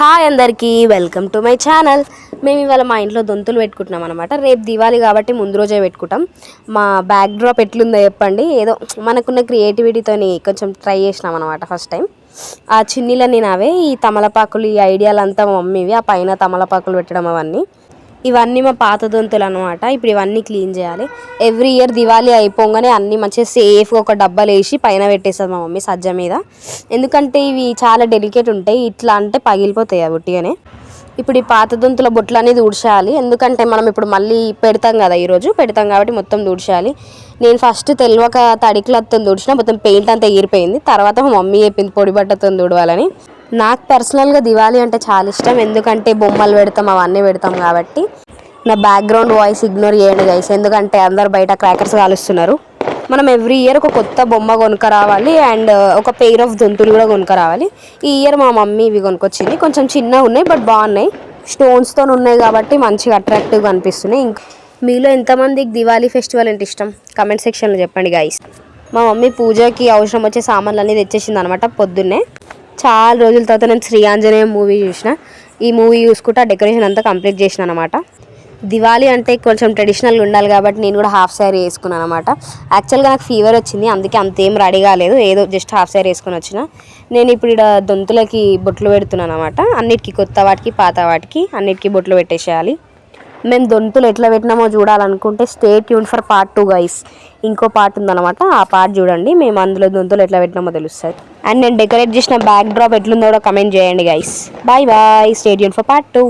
Hi అందరికీ welcome to my channel. మేము ఇవాళ మా ఇంట్లో దొంతులు పెట్టుకుంటున్నాం అనమాట. రేపు దివాళీ కాబట్టి ముందు రోజే పెట్టుకుంటాం. మా బ్యాక్ డ్రాప్ ఎట్లుందో చెప్పండి. ఏదో మనకున్న క్రియేటివిటీతోని కొంచెం ట్రై చేసినాం అనమాట ఫస్ట్ టైం. ఆ చిన్నీలని నావే, ఈ తమలపాకులు, ఈ ఐడియాలంతా మా మమ్మీవి. ఆ పైన తమలపాకులు పెట్టడం అవన్నీ ఇవన్నీ మా పాత దొంతులు అనమాట. ఇప్పుడు ఇవన్నీ క్లీన్ చేయాలి. ఎవ్రీ ఇయర్ దివాళీ అయిపోగానే అన్నీ మంచిగా సేఫ్గా ఒక డబ్బాలు వేసి పైన పెట్టేస్తుంది మా మమ్మీ సజ్జ మీద. ఎందుకంటే ఇవి చాలా డెలికేట్ ఉంటాయి, ఇట్లా అంటే పగిలిపోతాయి అవి ఉట్టిగానే. ఇప్పుడు ఈ పాత దొంతుల బొట్లు అనేది ఊడ్చేయాలి. ఎందుకంటే మనం ఇప్పుడు మళ్ళీ పెడతాం కదా, ఈరోజు పెడతాం కాబట్టి మొత్తం ఊడ్చేయాలి. నేను ఫస్ట్ తెలియక తడి క్లాత్తో తుడిచిన, మొత్తం పెయింట్ అంతా ఎగిరిపోయింది. తర్వాత మా మమ్మీ చెప్పింది పొడి బట్టతో తుడవాలని. నాకు పర్సనల్గా దివాళీ అంటే చాలా ఇష్టం, ఎందుకంటే బొమ్మలు పెడతాం అవన్నీ పెడతాం కాబట్టి. నా బ్యాక్గ్రౌండ్ వాయిస్ ఇగ్నోర్ చేయండి గైస్, ఎందుకంటే అందరు బయట క్రాకర్స్ కాలుస్తున్నారు. మనం ఎవ్రీ ఇయర్ ఒక కొత్త బొమ్మ కొనుక్క రావాలి అండ్ ఒక పెయిర్ ఆఫ్ దొంతులు కూడా కొనుక్క రావాలి. ఈ ఇయర్ మా మమ్మీ ఇవి కొనుక్కొచ్చింది. కొంచెం చిన్నగా ఉన్నాయి బట్ బాగున్నాయి. స్టోన్స్తో ఉన్నాయి కాబట్టి మంచిగా అట్రాక్టివ్గా అనిపిస్తున్నాయి. ఇంకా మీలో ఎంతమందికి దివాళీ ఫెస్టివల్ అంటే ఇష్టం కమెంట్ సెక్షన్లో చెప్పండి గైస్. మా మమ్మీ పూజకి అవసరం వచ్చే సామాన్లు అన్నీ తెచ్చేసింది అనమాట పొద్దున్నే. చాలా రోజుల తర్వాత నేను శ్రీ ఆంజనేయ మూవీ చూసిన. ఈ మూవీ చూసుకుంటే ఆ డెకరేషన్ అంతా కంప్లీట్ చేసిన అనమాట. దివాళీ అంటే కొంచెం ట్రెడిషనల్గా ఉండాలి కాబట్టి నేను కూడా హాఫ్ శారీ వేసుకున్నాను అనమాట. యాక్చువల్గా నాకు ఫీవర్ వచ్చింది, అందుకే అంతేం రెడీ కాలేదు, ఏదో జస్ట్ హాఫ్ శారీ వేసుకొని వచ్చిన. నేను ఇప్పుడు ఇక్కడ దొంతులకి బొట్లు పెడుతున్నాను అనమాట. అన్నిటికీ, కొత్త వాటికి పాత వాటికి అన్నిటికీ బొట్లు పెట్టేసేయాలి. మేము దొంతులు ఎట్లా పెట్టినామో చూడాలనుకుంటే stay tuned for part 2 guys. ఇంకో పార్ట్ ఉందన్నమాట, ఆ పార్ట్ చూడండి. మేము అందులో దొంతులు ఎట్లా పెట్టినామో తెలుస్తుంది. అండ్ నేను డెకరేట్ చేసిన బ్యాక్ డ్రాప్ ఎట్లుందో కూడా కమెంట్ చేయండి guys. Bye bye, stay tuned for part 2.